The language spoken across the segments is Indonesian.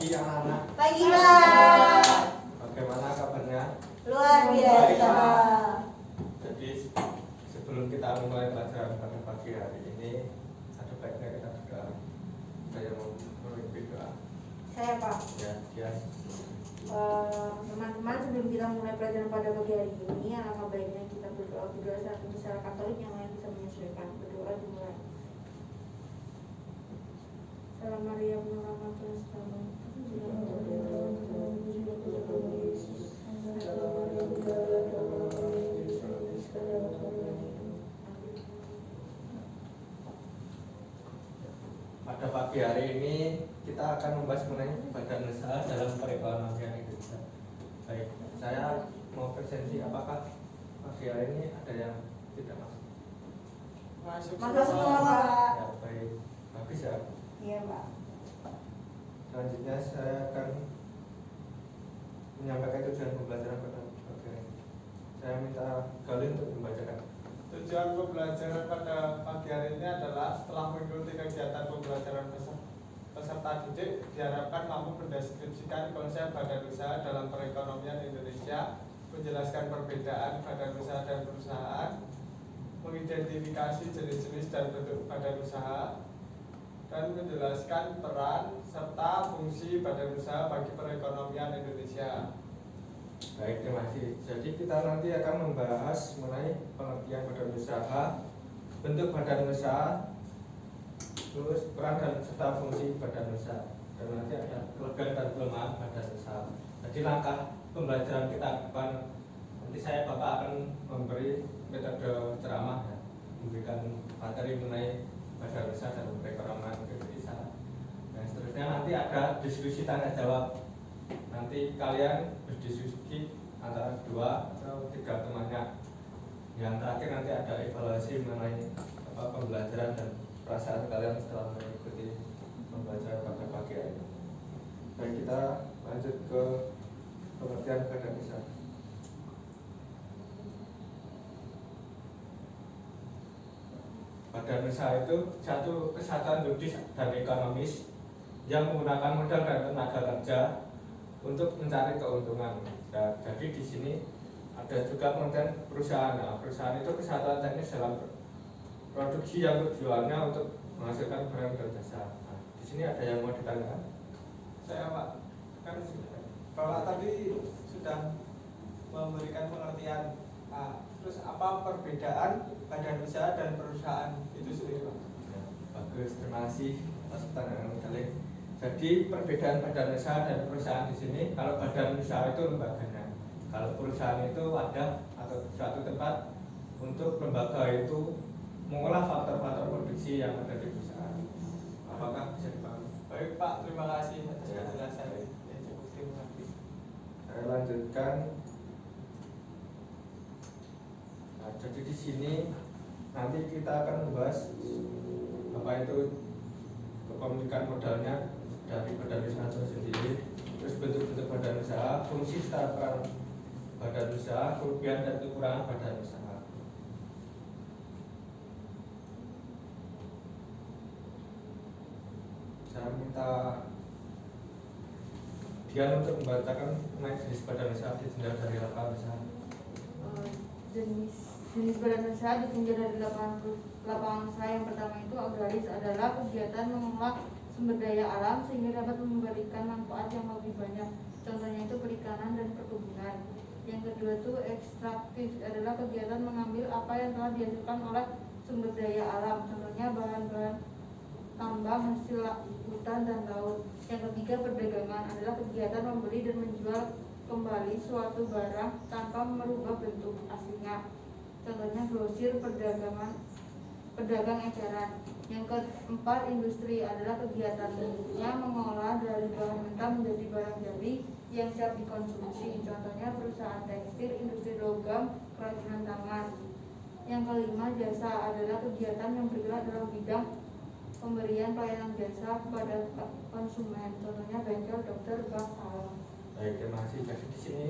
pagi anak-anak. Pagi Pak. Bagaimana kabarnya? Luar biasa. Jadi sebelum kita mulai pelajaran pada pagi hari ini, ada baiknya kita berdoa. Saya mau memimpin doa. Saya Pak. Ya, dia. Teman-teman, sebelum kita mulai pelajaran pada pagi hari ini, alangkah baiknya kita berdoa secara Katolik yang lain bisa menyesuaikan. Berdoa dimulai. Salam Maria, penuh rahmat Tuhan sertamu. Pada pagi hari ini kita akan membahas mengenai badan usaha dalam perekonomian Indonesia. Baik, saya mau presensi. Apakah pagi hari ini ada yang tidak masuk? Masuk semua Pak. Ya, baik, bagus ya. Iya Pak. Selanjutnya saya akan menyampaikan tujuan pembelajaran pada pagi hari ini. Saya minta Galih untuk membacakan. Tujuan pembelajaran pada pagi hari ini adalah setelah mengikuti kegiatan pembelajaran peserta didik diharapkan mampu mendeskripsikan konsep badan usaha dalam perekonomian Indonesia, menjelaskan perbedaan badan usaha dan perusahaan, mengidentifikasi jenis-jenis dan bentuk badan usaha, dan menjelaskan peran serta fungsi badan usaha bagi perekonomian Indonesia. Baik, terima kasih. Jadi kita nanti akan membahas mengenai pengertian badan usaha, bentuk badan usaha, terus peran dan serta fungsi badan usaha, dan nanti ada kelebihan dan kelemahan badan usaha. Jadi langkah pembelajaran kita ke depan, nanti Bapak akan memberi metode ceramah, ya, memberikan materi mengenai badan usaha dan perekonomian Indonesia. Dan seterusnya nanti ada diskusi tanya jawab. Nanti kalian berdiskusi antara 2 atau 3 temannya. Yang terakhir nanti ada evaluasi mengenai pembelajaran dan perasaan kalian setelah mengikuti pembelajaran pada pagi hari ini. Baik, kita lanjut ke pengertian badan usaha. Badan usaha itu satu kesatuan yuridis dan ekonomis yang menggunakan modal dan tenaga kerja untuk mencari keuntungan. Nah, jadi di sini ada juga pengertian perusahaan. Nah, perusahaan itu kesatuan teknis dalam produksi yang tujuannya untuk menghasilkan barang dan jasa. Nah, di sini ada yang mau ditanyakan? Saya Pak, kan Bapak tadi sudah memberikan pengertian. Terus apa perbedaan badan usaha dan perusahaan itu sendiri Pak? Ya, bagus, terima kasih atas pertanyaan kalian. Jadi perbedaan badan usaha dan perusahaan di sini, kalau badan usaha itu lembaganya, kalau perusahaan itu wadah atau suatu tempat untuk lembaga itu mengolah faktor-faktor produksi yang ada di perusahaan. Apakah bisa dipahami? Baik Pak, terima kasih atas Ya. penjelasan. Ya, cukup, terima kasih. Saya lanjutkan. Nah, jadi di sini nanti kita akan membahas apa itu kepemilikan modalnya dari badan usaha itu sendiri, terus bentuk-bentuk badan usaha, fungsi serta peran badan usaha, kelebihan dan kekurangan badan usaha. Saya minta Dian untuk membacakan mengenai jenis badan usaha ditinjau dari lapangan usaha. Jenis badan usaha ditinjau dari lapangan usaha. Yang pertama itu agraris, adalah kegiatan mengolah sumber daya alam sehingga dapat memberikan manfaat yang lebih banyak. Contohnya itu perikanan dan perkebunan. Yang kedua itu ekstraktif, adalah kegiatan mengambil apa yang telah dihasilkan oleh sumber daya alam. Contohnya bahan-bahan tambang, hasil hutan dan laut. Yang ketiga perdagangan, adalah kegiatan membeli dan menjual kembali suatu barang tanpa merubah bentuk aslinya. Contohnya grosir, pedagang eceran. Yang keempat industri, adalah kegiatannya mengolah dari bahan mentah menjadi barang jadi yang siap dikonsumsi. Contohnya perusahaan tekstil, industri logam, kerajinan tangan. Yang kelima jasa, adalah kegiatan yang bergerak dalam bidang pemberian pelayanan jasa kepada konsumen. Contohnya bengkel, dokter, bank, salon. Baik, terima kasih. Jadi di sini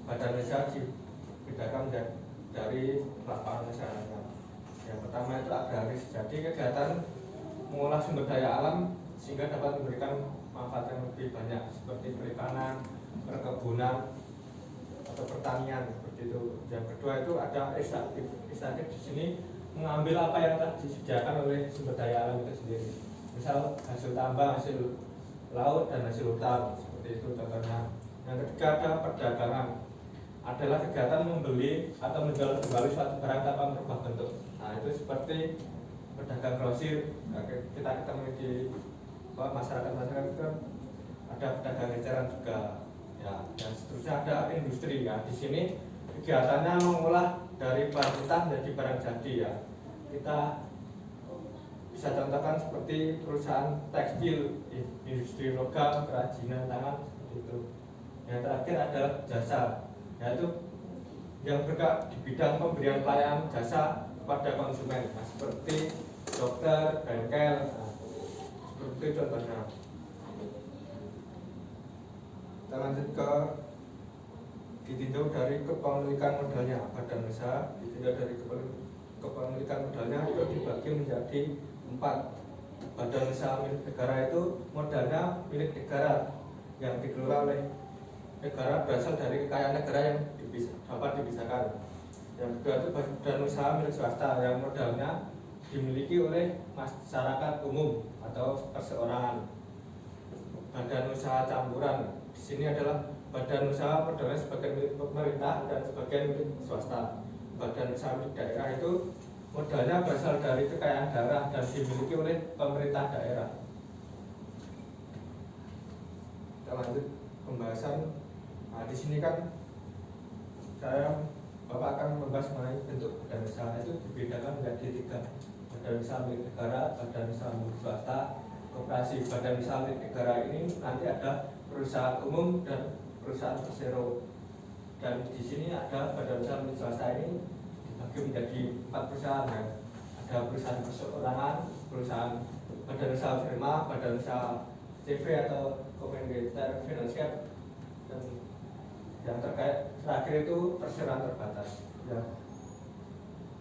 badan usaha dibedakan dari lapangan usahanya. Yang pertama itu agraris, jadi kegiatan mengolah sumber daya alam sehingga dapat memberikan manfaat yang lebih banyak seperti perikanan, perkebunan, atau pertanian seperti itu. Yang kedua itu ada ekstraktif. Ekstraktif di sini mengambil apa yang telah disediakan oleh sumber daya alam itu sendiri. Misal hasil tambang, hasil laut dan hasil hutan seperti itu contohnya. Yang ketiga ada perdagangan, adalah kegiatan membeli atau menjual kembali suatu barang tanpa merubah bentuk. Nah itu seperti pedagang grosir. Nah, kita ketemu di masyarakat itu kan ada pedagang eceran juga ya, dan seterusnya ada industri ya. Di sini kegiatannya mengolah dari bahan mentah menjadi barang jadi ya. Kita bisa contohkan seperti perusahaan tekstil, industri logam, kerajinan tangan seperti itu. Yang terakhir adalah jasa, yaitu yang bergerak di bidang pemberian pelayanan jasa kepada konsumen, nah, seperti dokter, bengkel, nah, seperti itu contohnya. Kita lanjut ke ditinjau dari kepemilikan modalnya. Badan usaha ditinjau dari kepemilikan modalnya itu dibagi menjadi 4. Badan usaha milik negara itu modalnya milik negara yang dikelola oleh negara, berasal dari kekayaan negara yang dapat dipisahkan. Yang kedua itu badan usaha milik swasta yang modalnya dimiliki oleh masyarakat umum atau perseorangan. Badan usaha campuran di sini adalah badan usaha modalnya sebagian milik pemerintah dan sebagian milik swasta. Badan usaha milik daerah itu modalnya berasal dari kekayaan daerah dan dimiliki oleh pemerintah daerah. Kita lanjut pembahasan. Nah, di sini kan Bapak akan membahas mengenai bentuk badan usaha. Itu dibedakan menjadi 3: badan usaha milik negara, badan usaha milik swasta, koperasi. Badan usaha milik negara ini nanti ada perusahaan umum dan perusahaan persero. Dan di sini ada badan usaha milik swasta ini dibagi menjadi 4 perusahaan ya. Ada perusahaan perseorangan, perusahaan badan usaha firma, badan usaha CV atau Komensieter Finansial, dan yang terakhir itu perseroan terbatas ya.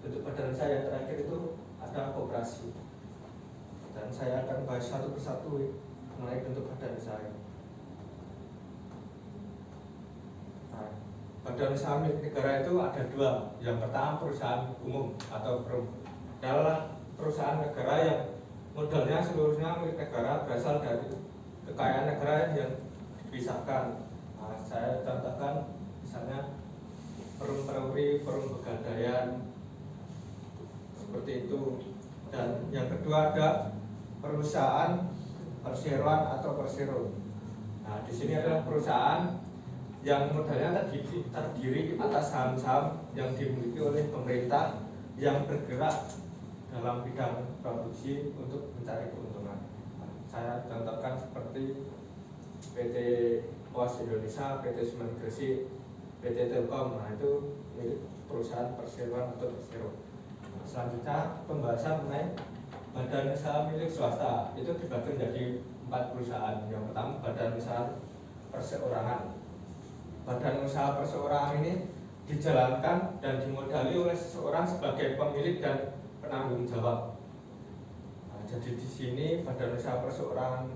Bentuk badan usaha yang terakhir itu ada koperasi, dan saya akan bahas satu persatu mengenai bentuk badan usaha ini. Nah, badan usaha milik negara itu ada 2. Yang pertama perusahaan umum atau PRUM, adalah perusahaan negara yang modalnya seluruhnya milik negara, berasal dari kekayaan negara yang dipisahkan. Nah, saya contohkan misalnya Perum Peruri, Perum Pegadaian seperti itu. Dan yang kedua ada perusahaan perseroan atau persero. Nah, di sini adalah perusahaan yang modalnya terdiri atas saham-saham yang dimiliki oleh pemerintah yang bergerak dalam bidang produksi untuk mencari keuntungan. Nah, saya contohkan seperti PT Pos Indonesia, PT Semen Gresik, PT Telkom. Nah, itu milik perusahaan perseroan atau persero. Nah, selanjutnya pembahasan mengenai badan usaha milik swasta. Itu dibagi menjadi 4 perusahaan. Yang pertama badan usaha perseorangan. Badan usaha perseorangan ini dijalankan dan dimodali oleh seseorang sebagai pemilik dan penanggung jawab. Nah, jadi di sini badan usaha perseorangan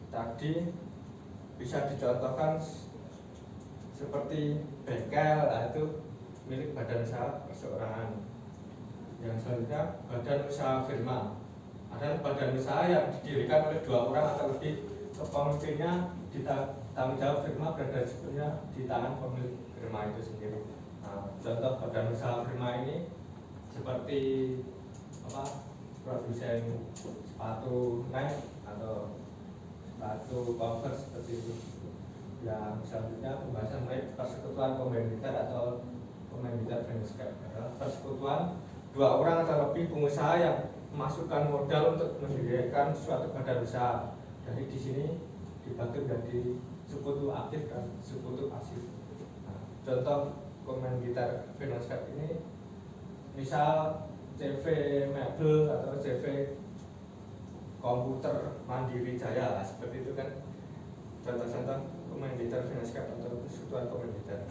tadi bisa dicontohkan seperti bengkel, nah itu milik badan usaha perseorangan. Yang selanjutnya badan usaha firma, adalah badan usaha yang didirikan oleh 2 orang atau lebih. Kepemilikannya tanggung jawab firma berada sepenuhnya di tangan pemilik firma itu sendiri. Nah, contoh badan usaha firma ini seperti produsen sepatu Nike atau sepatu Converse seperti itu. Yang selanjutnya pembahasan mengenai persekutuan komender atau komender financial, adalah persekutuan 2 orang atau lebih pengusaha yang memasukkan modal untuk mendirikan suatu badan usaha. Jadi di sini dibagi menjadi sekutu aktif dan sekutu pasif. Nah, contoh komender financial ini misal CV Mebel atau CV Komputer Mandiri Jaya, seperti itu kan contoh-contoh komender financial atau persekutuan komender.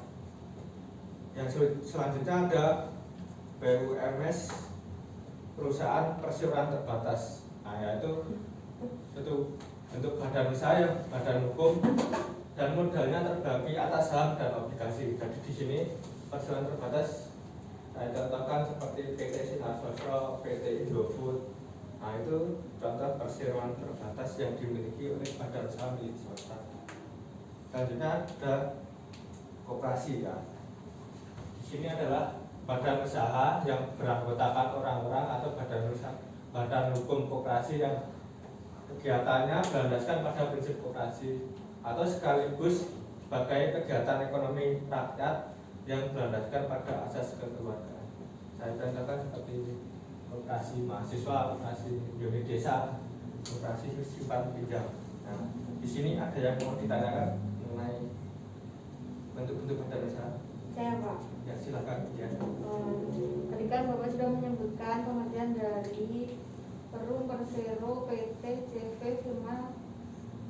Yang selanjutnya ada BUMS, perusahaan perseroan terbatas. Nah, yaitu suatu bentuk badan usaha yang badan hukum dan modalnya terbagi atas saham dan obligasi. Jadi di sini perseroan terbatas saya contohkan seperti PT Sinar Sosro, PT Indofood. Nah itu contoh perseroan terbatas yang dimiliki oleh badan usaha milik swasta. Selanjutnya ada koperasi ya. Di sini adalah badan usaha yang beranggotakan orang-orang atau badan hukum koperasi yang kegiatannya berlandaskan pada prinsip koperasi atau sekaligus sebagai kegiatan ekonomi rakyat yang berlandaskan pada asas kekeluargaan. Saya contohkan seperti koperasi mahasiswa, koperasi unit desa, koperasi simpan pinjam. Nah, di sini ada yang mau ditanyakan mengenai bentuk-bentuk badan usaha? Saya Pak. Ya silakan ya. Tadi kan Bapak sudah menyebutkan pengertian dari Perum, Persero, PT, CV, firma,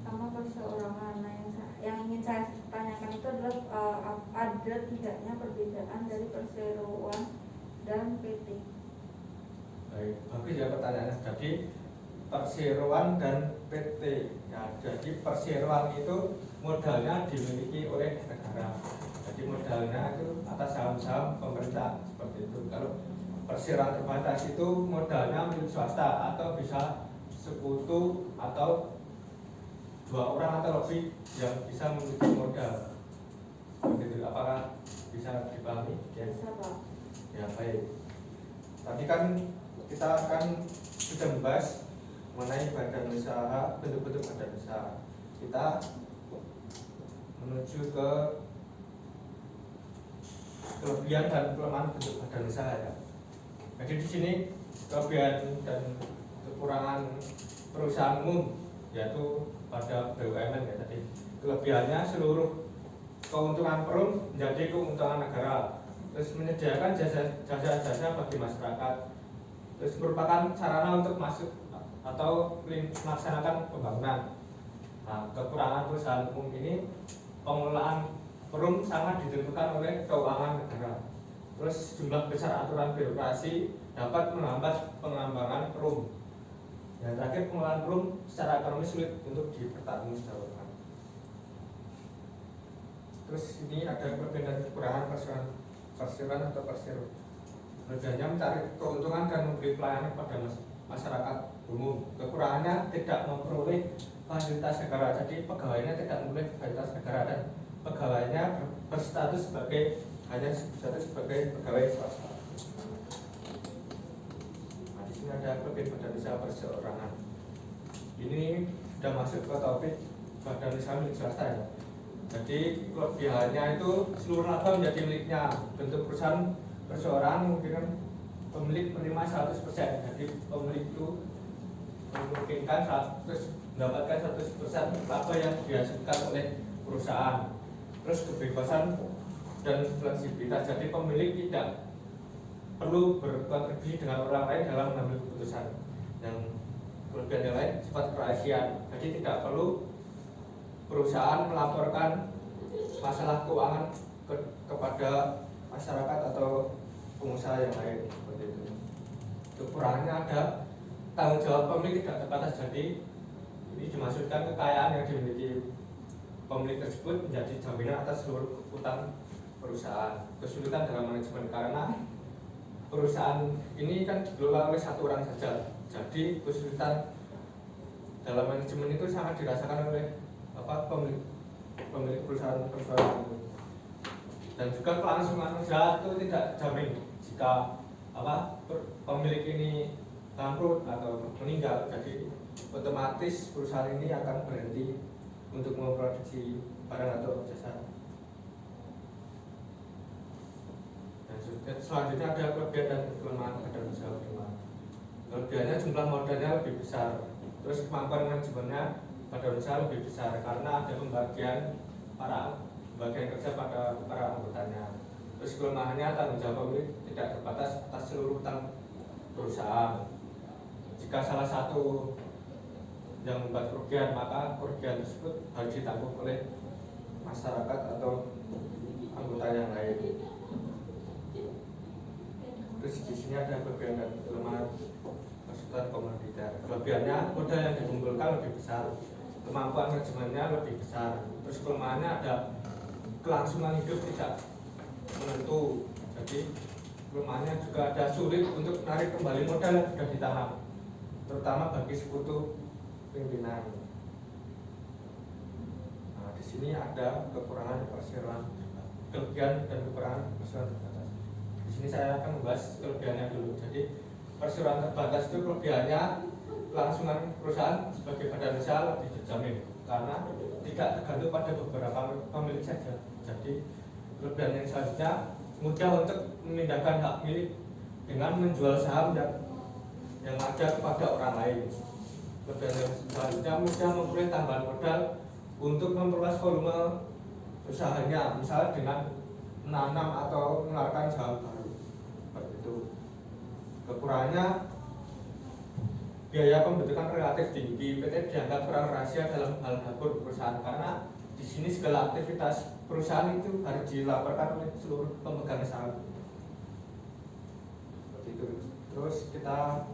sama perseorangan. Nah, yang ingin saya tanyakan itu adalah ada tidaknya perbedaan dari perseroan dan PT. Baik, bagus ya pertanyaannya. Jadi perseroan dan PT. Ya, jadi perseroan itu modalnya dimiliki oleh negara. Jadi modalnya itu atas saham-saham pemerintah seperti itu. Kalau perseroan terbatas itu modalnya milik swasta atau bisa sekutu atau 2 orang atau lebih yang bisa memiliki modal. Begitu, apakah bisa dipahami? Ya. Bisa Pak. Ya baik. Tadi kan kita akan sudah membahas mengenai badan usaha, bentuk-bentuk badan usaha. Kita menuju ke kelebihan dan kelemahan bentuk badan usaha ya. Jadi di sini kelebihan dan kekurangan perusahaan umum yaitu pada BUMN ya tadi. Kelebihannya seluruh keuntungan perum menjadi keuntungan negara. Terus menyediakan jasa-jasa bagi masyarakat. Terus merupakan sarana untuk masuk atau melaksanakan pembangunan. Nah, kekurangan perusahaan umum ini pengelolaan perum sangat ditentukan oleh keuangan negara. Terus jumlah besar aturan birokrasi dapat menghambat pengembangan perum. Yang terakhir pengelolaan perum secara ekonomi sulit untuk dipertanggungjawabkan. Terus ini ada kelebihan dan kekurangan perseroan atau persero. Kelebihannya mencari keuntungan dan memberi pelayanan kepada masyarakat umum. Kekurangannya tidak memperoleh fasilitas negara. Jadi pegawainya tidak memperoleh fasilitas negara dan pegawainya berstatus hanya sebagai pegawai swasta. Nah, di sini ada kelebihan badan usaha perseorangan. Ini sudah masuk ke topik badan usaha milik swasta ya. Jadi kelebihannya itu seluruh laba menjadi miliknya. Bentuk perusahaan perseorangan mungkin pemilik menerima 100%. Jadi pemilik itu memungkinkan mendapatkan 100% laba yang dihasilkan oleh perusahaan. Terus kebebasan dan fleksibilitas. Jadi pemilik tidak perlu berkontribusi dengan orang lain dalam mengambil keputusan. Yang kelebihan yang lain sifat kerahasiaan. Jadi tidak perlu perusahaan melaporkan masalah keuangan kepada masyarakat atau pengusaha yang lain seperti itu. Kekurangannya ada tanggung jawab pemilik tidak terbatas. Jadi ini dimaksudkan kekayaan yang dimiliki pemilik tersebut menjadi jaminan atas seluruh utang perusahaan. Kesulitan dalam manajemen karena perusahaan ini kan dikelola oleh satu orang saja. Jadi kesulitan dalam manajemen itu sangat dirasakan oleh pemilik perusahaan itu. Dan juga kelangsungan usaha itu tidak jamin jika pemilik ini bangkrut atau meninggal. Jadi otomatis perusahaan ini akan berhenti untuk memproduksi barang atau jasa. Dan selanjutnya ada kelebihan dan kelemahan badan usaha prima. Kelebihannya jumlah modalnya lebih besar. Terus kemampuan manajemennya badan usaha lebih besar karena ada pembagian kerja pada para anggotanya. Terus kelemahannya tanggung jawab pemilik tidak terbatas atas seluruh utang perusahaan. Jika salah satu yang membuat kerugian, maka kerugian tersebut harus ditanggung oleh masyarakat atau anggota yang lain. Terus di sini ada kelebihan dan kelemahan masukan komoditas. Kelebihannya modal yang dikumpulkan lebih besar. kemampuan manajemennya lebih besar. Terus kelemahannya ada kelangsungan hidup tidak menentu. Jadi kelemahannya juga ada sulit untuk menarik kembali modal yang sudah ditahan, terutama bagi sekutu pimpinan. Nah, di sini ada kekurangan perseroan, kelebihan dan kekurangan perseroan terbatas. Di sini saya akan membahas kelebihannya dulu. Jadi perseroan terbatas itu kelebihannya kelangsungan perusahaan sebagai badan usaha lebih terjamin karena tidak tergantung pada beberapa pemilik saja. Jadi kelebihan yang selanjutnya mudah untuk memindahkan hak milik dengan menjual saham yang ada kepada orang lain. Kelebihan yang selanjutnya mudah memperoleh tambahan modal untuk memperluas volume usahanya, misalnya dengan menanam atau mengeluarkan saham baru. Seperti itu. Kekurangannya biaya pembentukan relatif tinggi. PT dianggap kurang rahasia dalam hal dapur perusahaan karena di sini segala aktivitas perusahaan itu harus dilaporkan oleh seluruh pemegang saham. Seperti itu. Terus kita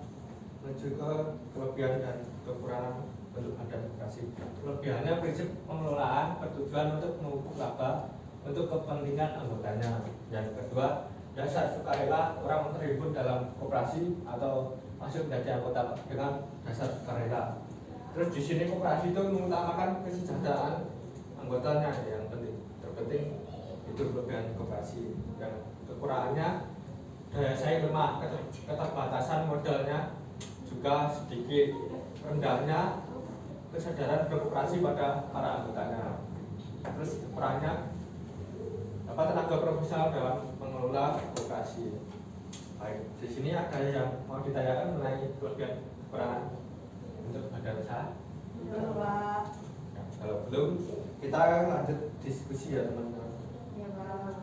menuju ke kelebihan dan kekurangan bentuk badan operasi. Kelebihannya prinsip pengelolaan bertujuan untuk memupuk laba untuk kepentingan anggotanya. Yang kedua, dasar sukarela orang terhimpun dalam koperasi atau masuk menjadi anggota dengan dasar sukarela. Terus di sini koperasi itu mengutamakan kesejahteraan anggotanya yang penting. Terpenting itu kelebihan koperasi. Dan kekurangannya daya saing lemah, keterbatasan modalnya juga sedikit, rendahnya kesadaran berkoperasi pada para anggotanya. Terus kekurangannya tenaga profesional dalam mengelola koperasi. Baik, di sini ada yang mau ditanyakan mengenai kelebihan kekurangan untuk badan usaha? Belum, Pak. Nah, kalau belum, kita lanjut diskusi ya teman-teman. Ya, Pak.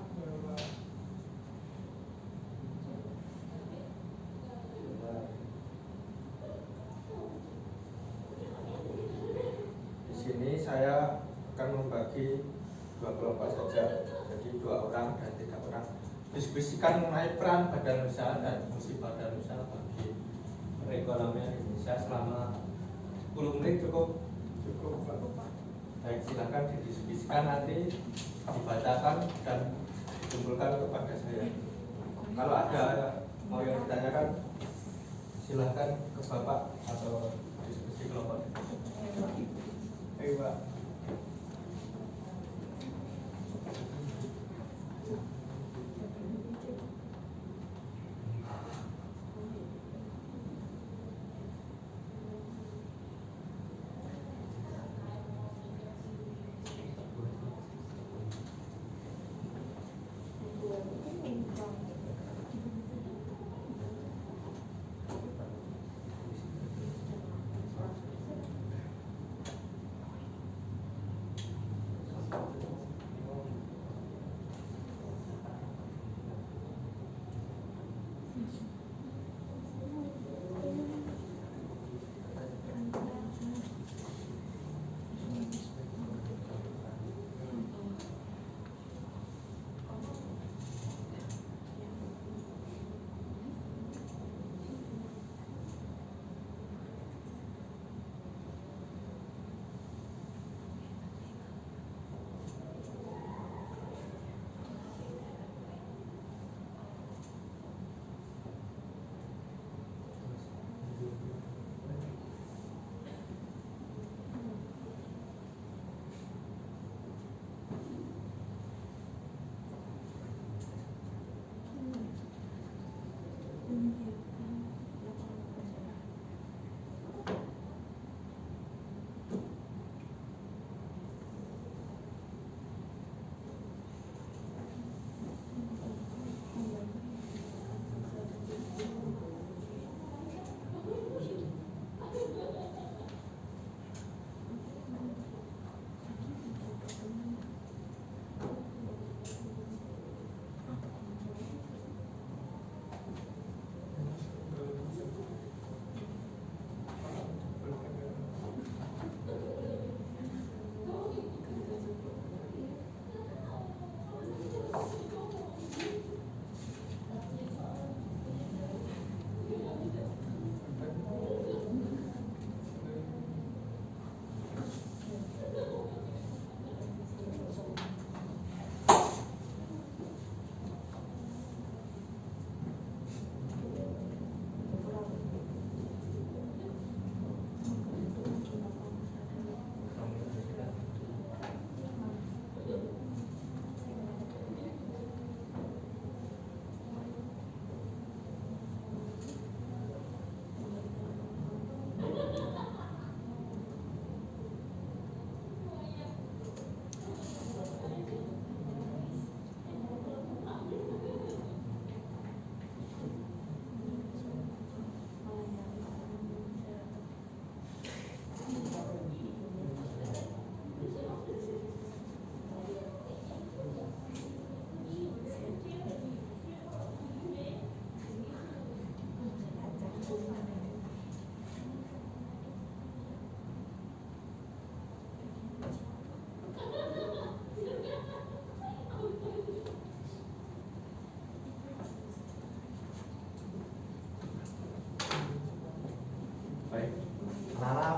Di sini saya akan membagi dua kelompok saja, jadi 2 orang dan 3 orang. Diskusikan mengenai peran badan usaha dan fungsi badan usaha bagi perekonomian Indonesia selama 10 menit cukup. Baik, silakan didiskusikan, nanti dibacakan dan dikumpulkan kepada saya. Kalau ada mau yang ditanyakan, silahkan ke Bapak atau diskusi kelompok. Ayo Pak.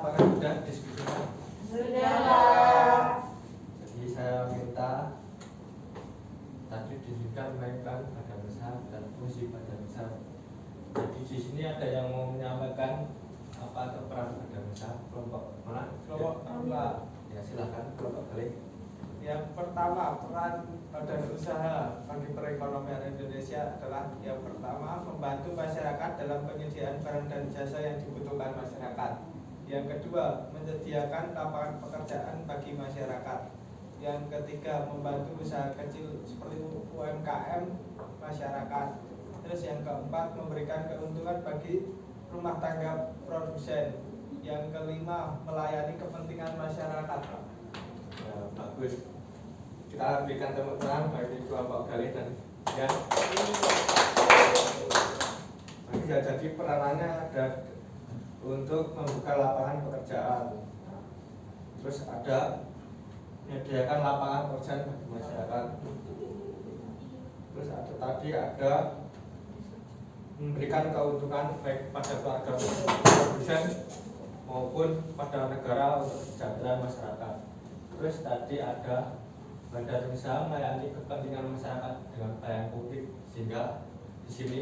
apakah sudah diskusinya? Sudah. Jadi saya minta tadi diskusikan menaikkan badan usaha dan fungsi badan usaha. Jadi di sini ada yang mau menyampaikan apa peran badan usaha kelompok mana? Kelompok enggak. Ya silakan kelompok balik. Yang pertama, peran badan usaha bagi perekonomian Indonesia adalah yang pertama, membantu masyarakat dalam penyediaan barang dan jasa yang dibutuhkan masyarakat. Yang kedua, menyediakan lapangan pekerjaan bagi masyarakat. Yang ketiga, membantu usaha kecil seperti UMKM masyarakat. Terus yang keempat, memberikan keuntungan bagi rumah tangga produsen. Yang kelima, melayani kepentingan masyarakat. Ya, bagus. Kita berikan tepuk tangan bagi kelompok Galih dan ya. Jadi peranannya ada untuk membuka lapangan pekerjaan. Terus ada menyediakan lapangan pekerjaan bagi masyarakat. Terus ada memberikan keuntungan baik pada keluarga produsen maupun pada negara untuk kesejahteraan masyarakat. Terus tadi ada badan usaha melayani kepentingan masyarakat dengan pelayanan publik, sehingga di sini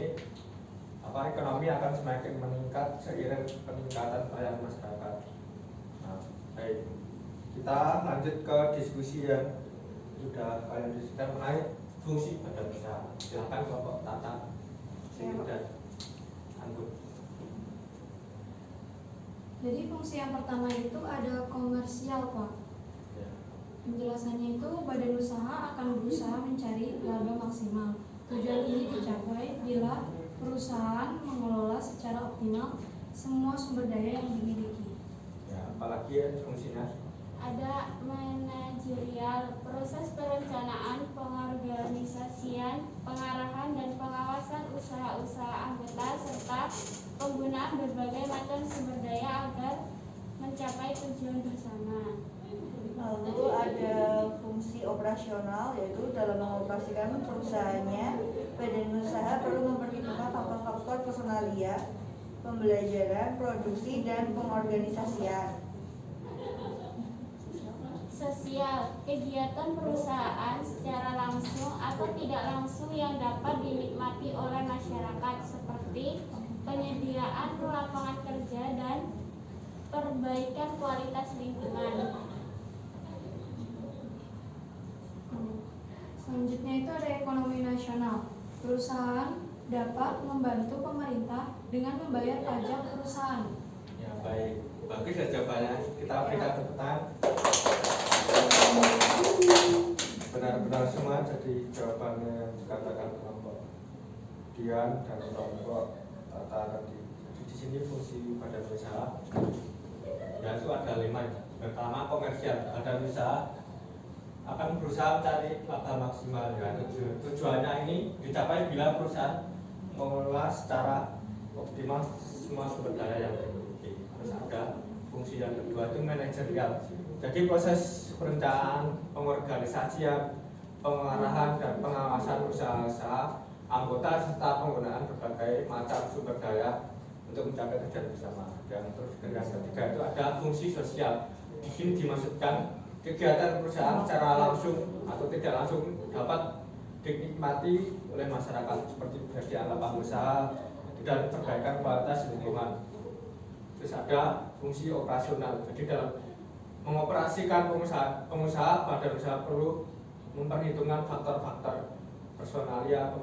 ekonomi akan semakin meningkat seiring peningkatan pelayanan masyarakat. Nah, baik, kita lanjut ke diskusi yang sudah kalian diskusikan mengenai fungsi badan usaha. Silakan kelompok Tata, Sini dan Anggun. Jadi fungsi yang pertama itu ada komersial, Pak. Penjelasannya itu badan usaha akan berusaha mencari laba maksimal. Tujuan ini dicapai bila perusahaan mengelola secara optimal semua sumber daya yang dimiliki. Ya, apalagi fungsinya? Ada manajerial, proses perencanaan, pengorganisasian, pengarahan dan pengawasan usaha-usaha anggota serta penggunaan berbagai macam sumber daya agar mencapai tujuan bersama. Lalu ada fungsi operasional, yaitu dalam mengoperasikan perusahaannya, badan usaha perlu memperhitungkan faktor-faktor personalia, pembelajaran, produksi, dan pengorganisasian. Sosial, kegiatan perusahaan secara langsung atau tidak langsung yang dapat dinikmati oleh masyarakat seperti penyediaan lapangan kerja dan perbaikan kualitas lingkungan. Selanjutnya itu ada ekonomi nasional. Perusahaan dapat membantu pemerintah dengan membayar pajak perusahaan. Ya, baik. Bagus ya jawabannya. Kita berikan tepuk tangan. Benar-benar semua jadi jawabannya yang dikatakan kelompok Dian dan kelompok Tata tadi. Jadi di sini fungsi badan usaha yaitu ada 5. Pertama, komersial. Badan usaha akan berusaha mencari laba maksimal. Ya, tujuannya ini dicapai bila perusahaan mengelola secara optimal semua sumber daya yang dimiliki. Terus ada fungsi yang kedua itu manajerial. Jadi proses perencanaan, pengorganisasian, pengarahan dan pengawasan usaha-usaha anggota serta penggunaan berbagai macam sumber daya untuk mencapai tujuan bersama. Dan terus yang ketiga itu ada fungsi sosial. Di sini dimaksudkan kegiatan perusahaan secara langsung atau tidak langsung dapat dinikmati oleh masyarakat seperti penyediaan lapangan usaha dan perbaikan kualitas lingkungan. Terus ada fungsi operasional. Jadi dalam mengoperasikan pengusaha badan usaha perlu memperhitungkan faktor-faktor personalia,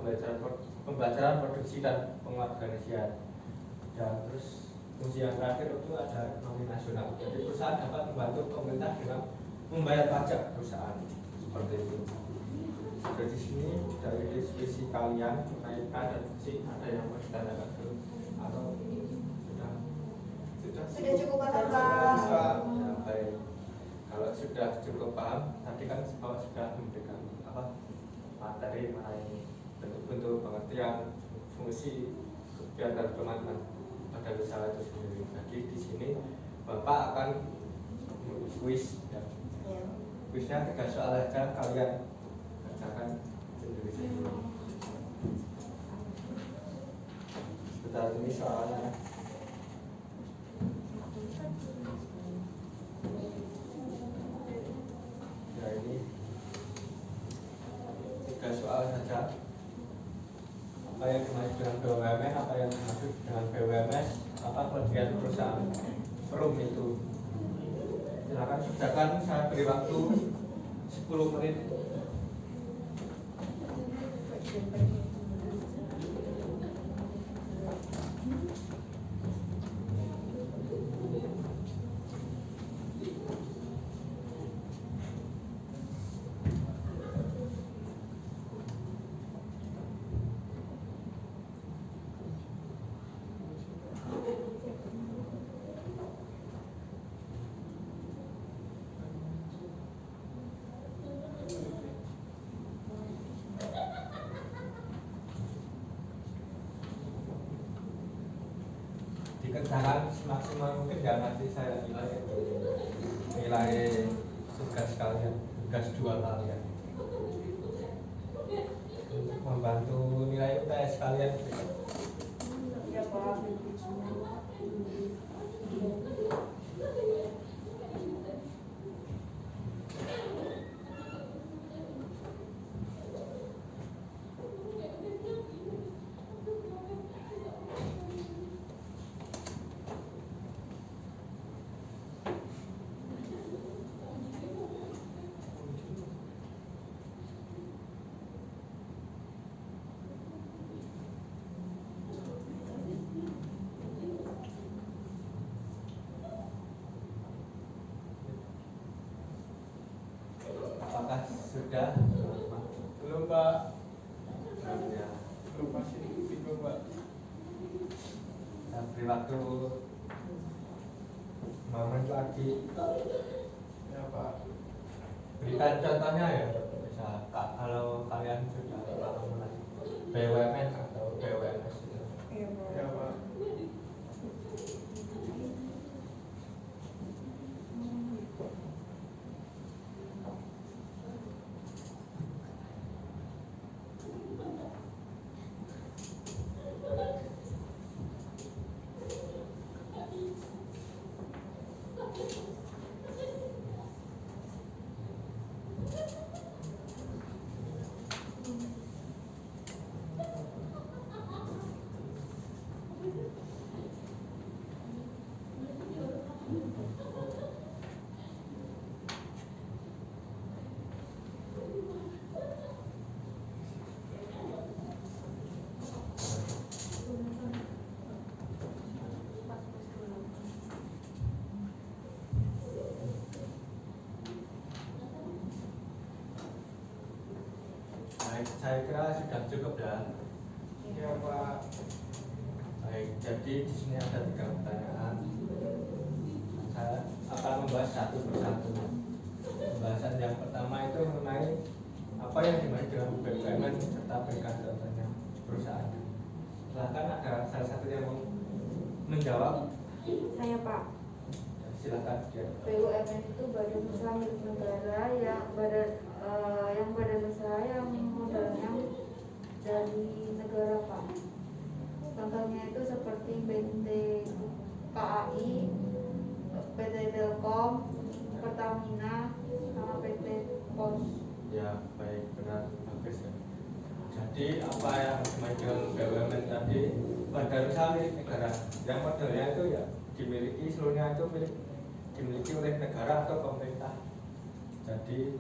pembelajaran produksi dan pengorganisasian. Dan terus fungsi yang terakhir itu ada ekonomi nasional. Jadi perusahaan dapat membantu pemerintah dengan membayar pajak perusahaan seperti itu. Dari sini dari diskusi kalian menaikkan dan fungsi ada yang mau ditanyakan dulu atau Sudah cukup paham, Pak. Ya, baik. Kalau sudah cukup paham, tadi kan Bapak sudah memberikan materi mengenai bentuk-bentuk pengertian fungsi kegiatan dan kelemahan pada usaha itu sendiri. Jadi di sini Bapak akan kuis ya. Kuisnya 3 soal aja, kalian kerjakan sendiri-sendiri. Sebentar ini soalnya. soal saja. Apa yang dimaksud dengan BUMN, apa yang dimaksud dengan BUMS, apa kelebihan perusahaan Perum itu. Silakan kerjakan, saya beri waktu 10 menit. Dikerjakan semaksimal mungkin, ya nanti saya nilai tugas kalian, tugas 2 kalian untuk membantu nilai UTS kalian. Ya Pak. Apakah sudah? Belum Pak, Ya, belum, masih bingung Pak. saya beri waktu 5 menit lagi. Ya Pak. Berikan contohnya ya, bisa kalau kalian sudah paham mengenai BUMN atau BUMS itu. Ya Pak. Baik, saya kira sudah cukup ya. Ya Pak. Baik, jadi di sini ada 3 pertanyaan. Saya akan membahas satu persatu. Pembahasan yang pertama itu mengenai apa yang dimaksud dengan BUMN serta berikan contohnya perusahaan. Silahkan, ada salah satu yang mau menjawab. Saya Pak. Silakan dia. BUMN itu badan usaha milik negara yang badan usaha yang modalnya dari negara Pak. Contohnya itu seperti PT KAI, PT Telkom, Pertamina, sama PT Pos. Ya, baik, benar, bagus ya. Jadi apa yang dimaksud dengan BUMN tadi, badan usaha milik negara. Yang modalnya itu ya dimiliki, seluruhnya itu dimiliki oleh negara atau pemerintah. Jadi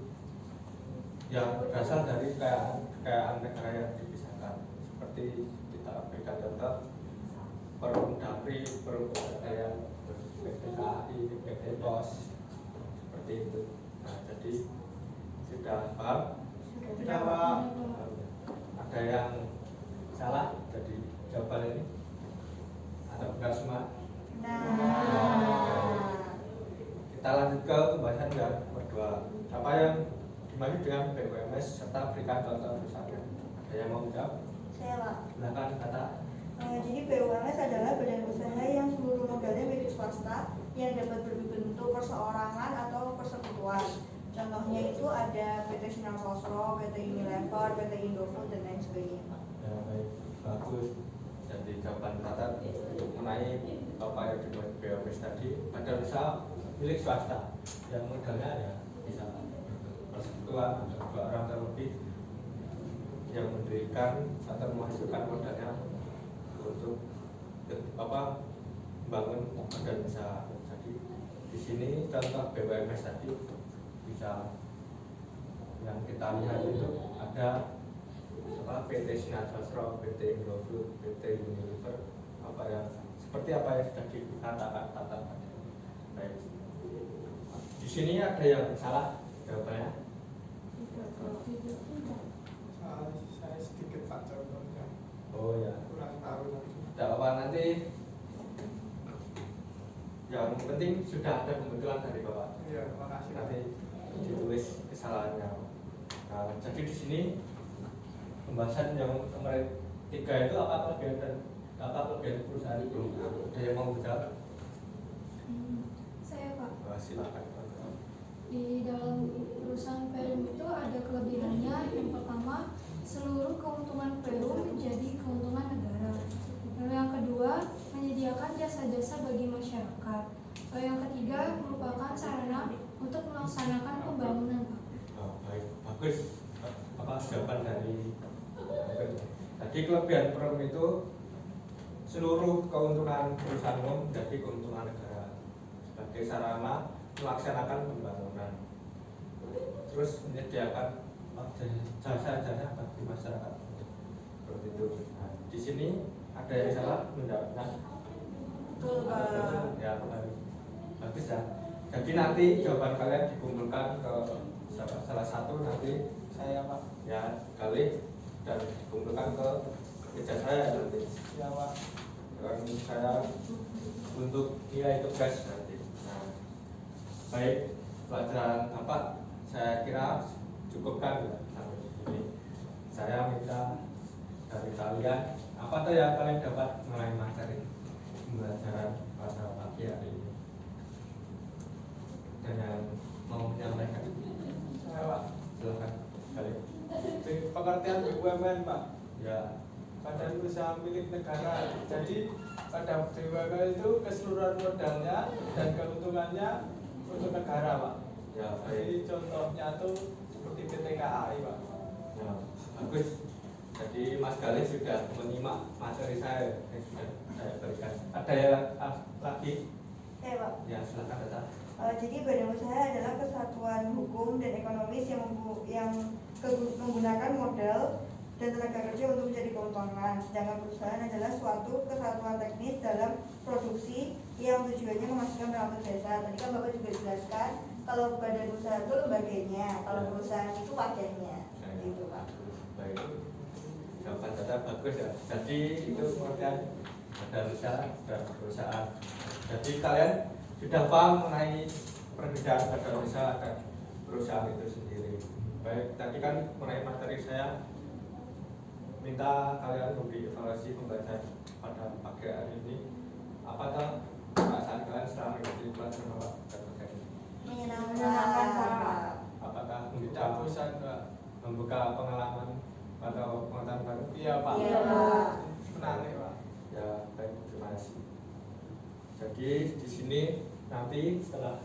yang berasal dari kekayaan negara yang dipisahkan. Seperti kita berikan contoh Perum Dapri, Perum Pegadaian, PT KAI, PT Pos, seperti itu. Nah, jadi sudah paham? Ya Pak. Ada yang salah jadi jawaban ini? Ada benar semua? Kita lanjut ke pembahasan yang kedua. Apa yang dimaksud dengan BUMS serta berikan contoh perusahaan? Ada yang mau menjawab? Saya Pak. Silakan kata. Jadi BUMS adalah badan usaha yang seluruh modalnya milik swasta yang dapat berbentuk perseorangan atau persekutuan. Contohnya itu ada PT Sinar Sosro, PT Unilever, PT Indofood, dan lain sebagainya. Ya, baik, bagus. Jadi jawaban kata mengenai apa yang dimaksud BUMS tadi, badan usaha milik swasta yang modalnya ya bisa persekutuan atau 2 orang terlebih. yang mendirikan atau memasukkan modalnya untuk membangun badan usaha. Jadi di sini contoh BUMS tadi bisa yang kita lihat itu ada PT Sinar Sosro, PT Indofood, PT Unilever, seperti apa yang sudah dikatakan tata. Baik. Di sini ada yang salah jawabannya. Saya sedikit Pak contohnya. Oh ya. Kurang tahu. Tidak apa nanti. Yang penting sudah ada pembetulan dari Bapak. Iya, makasih. Nanti ditulis kesalahannya. Nah, jadi di sini pembahasan yang kemarin 3 itu apa kelebihan perusahaan itu? Ada yang mau bicara? Saya Pak, Silakan. di dalam perusahaan Perum itu ada kelebihannya. Yang pertama, seluruh keuntungan Perum menjadi keuntungan negara. Lalu yang kedua, menyediakan jasa-jasa bagi masyarakat. Lalu yang ketiga, merupakan sarana untuk melaksanakan pembangunan Pak. Oh, baik, bagus. Jawaban dari tadi kelebihan Perum itu seluruh keuntungan perusahaan umum menjadi keuntungan negara sebagai sarana melaksanakan pembangunan, terus menyediakan jasa-jasa bagi masyarakat seperti itu. Nah, di sini ada yang salah menjawabnya. Betul, Pak. Ya, bagus ya. Jadi nanti jawaban kalian dikumpulkan ke salah satu, nanti Saya Pak. ya kali dan dikumpulkan ke meja saya nanti. Ya Pak. Dan saya untuk nilai tugas nanti. Nah, baik, pelajaran Bapak saya kira cukupkan ya sampai di sini. Saya minta dari kalian apa tuh yang kalian dapat mengenai materi pembelajaran pada pagi hari ini. Dan yang mau menyampaikan, Saya Pak. silakan kalian. Di pengertian BUMN Pak. Ya, Badan usaha milik negara. Jadi pada BUMN itu keseluruhan modalnya dan keuntungannya untuk negara Pak. ya Jadi baik. contohnya tuh seperti PT KAI Pak. Ya, bagus. Jadi Mas Galih sudah menyimak materi saya yang sudah saya berikan. Ada yang lagi? Pak. Ya, silakan Tata. Jadi badan usaha adalah kesatuan hukum dan ekonomis yang menggunakan modal dan tenaga kerja untuk menjadi keuntungan. Sedangkan perusahaan adalah suatu kesatuan teknis dalam produksi yang tujuannya menghasilkan perangkat jasa. Tadi kan Bapak juga jelaskan kalau badan usaha itu lembaganya, kalau perusahaan itu wadahnya. Gitu Pak. Baik. Jawaban Tata bagus ya. Jadi itu pengertian badan usaha dan perusahaan. Jadi kalian sudah paham mengenai perbedaan badan usaha dan perusahaan itu sendiri. Baik, tadi kan mengenai materi saya minta kalian memberi evaluasi pembelajaran pada pagi hari ini. Apakah perasaan kalian setelah mengikuti pelajaran Bapak dan pagi ini? Menyenangkan Pak. Apakah Tidak bosan Pak. membuka pengalaman atau pengetahuan baru? Iya Pak. Iya, Pak. Menarik Pak. Ya, baik, terima kasih. Jadi di sini nanti setelah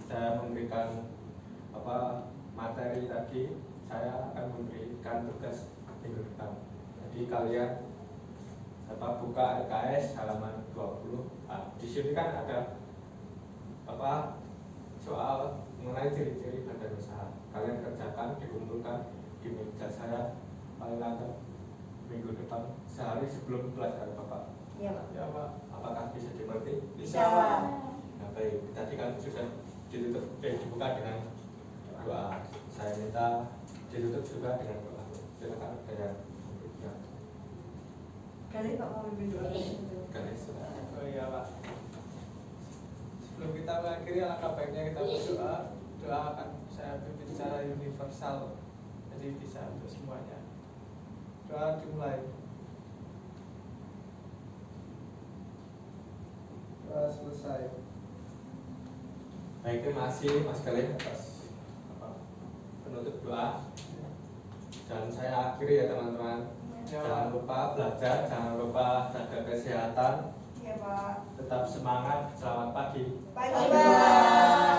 saya memberikan materi tadi, saya akan memberikan tugas minggu depan. Jadi kalian buka LKS halaman 20. Di sini kan ada soal mengenai ciri-ciri badan usaha. Kalian kerjakan, dikumpulkan di meja saya paling lambat minggu depan, sehari sebelum pelajaran Bapak. Iya Pak. Ya Pak. Apakah bisa dimengerti? Bisa Pak. Nah, baik, tadi kan sudah dibuka dengan doa. Saya minta ditutup juga dengan doa. Silakan ada yang memberikan. Kali Pak mau mimpin doa. Garis. Oh iya Pak. Sebelum kita mengakhiri, alangkah baiknya kita berdoa. Doa akan saya pimpin secara universal, jadi bisa untuk semuanya. Doa dimulai. Doa selesai. Baik, terima kasih Mas Galih atas penutup doa. Dan saya akhiri ya teman-teman. Ya, Jangan lupa belajar, jangan lupa jaga kesehatan, Iya Pak. tetap semangat, selamat pagi. Pagi Pak.